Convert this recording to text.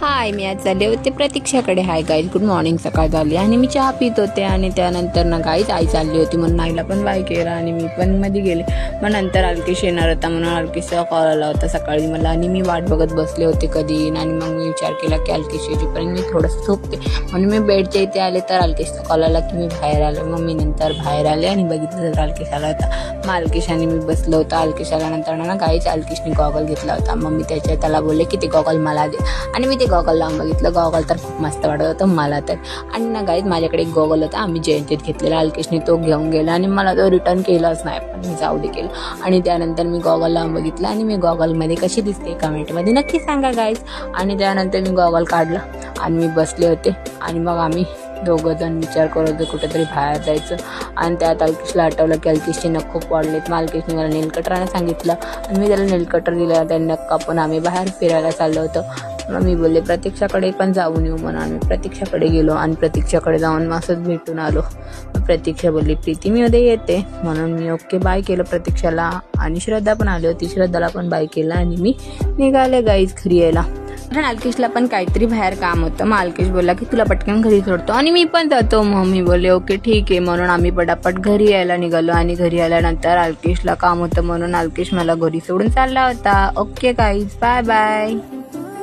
हाय, मी आज चालले होते प्रतीक्षाकडे. Hi guys, good morning. सकाळ झाली आणि मी चहा पित होते आणि त्यानंतर ना गाईज आई चालली होती म्हणून आईला पण बाय केला आणि मी पण मध्ये गेले. मग नंतर अलकेश येणार होता म्हणून अलकेशचा कॉल आला होता सकाळी मला आणि मी वाट बघत बसले होते कधी येईन. आणि मग मी विचार केला की अलकेश येईपर्यंत मी थोडंसं झोपते म्हणून मी बेडच्या इथे आले तर अलकेशचा कॉल आला की मी बाहेर आले. मग मी नंतर बाहेर आले आणि बघितलं तर अलकेश आला होता. मग अलकेश आणि मी बसलो होतो. अलकेश आल्यानंतर ना गाईज अलकेशने गॉगल घेतला होता. मग मी त्याला बोलले की ते गॉगल मला दे आणि मी ते गॉगल लावून बघितलं. गॉगल तर खूप मस्त वाटत होतं मला तर. आणि ना गाईज माझ्याकडे एक गॉगल होता, आम्ही जयंतीत घेतलेला. अलकेशने तो घेऊन गेला आणि मला तो रिटर्न केलाच नाही, पण मी जाऊ दे केलं. आणि त्यानंतर मी गॉगल लावून बघितलं आणि मी गॉगलमध्ये कशी दिसते कमेंटमध्ये नक्की सांगा गाईज. आणि त्यानंतर मी गॉगल काढला आणि मी बसले होते आणि मग आम्ही दोघं जण विचार करत होतो कुठेतरी बाहेर जायचं. आणि त्यात अलकेशला आठवलं की अलकेशचे नख खूप वाढलेत. मग अलकेशने मला नेल कटरानं सांगितलं आणि मी त्याला नेल कटर दिला. त्या नख कापून आम्ही बाहेर फिरायला चाललो होतो. मग मी बोलले प्रतीक्षाकडे पण जाऊन येऊ म्हणून आम्ही प्रतीक्षाकडे गेलो आणि प्रतीक्षाकडे जाऊन मग असंच भेटून आलो. मग प्रतीक्षा बोलली प्रीती मी उद्या येते म्हणून मी ओके बाय केलं प्रतीक्षाला. आणि श्रद्धा पण आली होती, श्रद्धाला पण बाय केलं आणि मी निघाले गाईज घरी यायला. पण अलकेशला पण काहीतरी बाहेर काम होतं. मग अलकेश बोलला की तुला पटकन घरी सोडतो आणि मी पण जातो. मग मी बोलले ओके ठीक आहे म्हणून आम्ही पटापट घरी यायला निघालो. आणि घरी आल्यानंतर अलकेशला काम होतं म्हणून अलकेश मला घरी सोडून चालला होता. Okay guys, bye bye.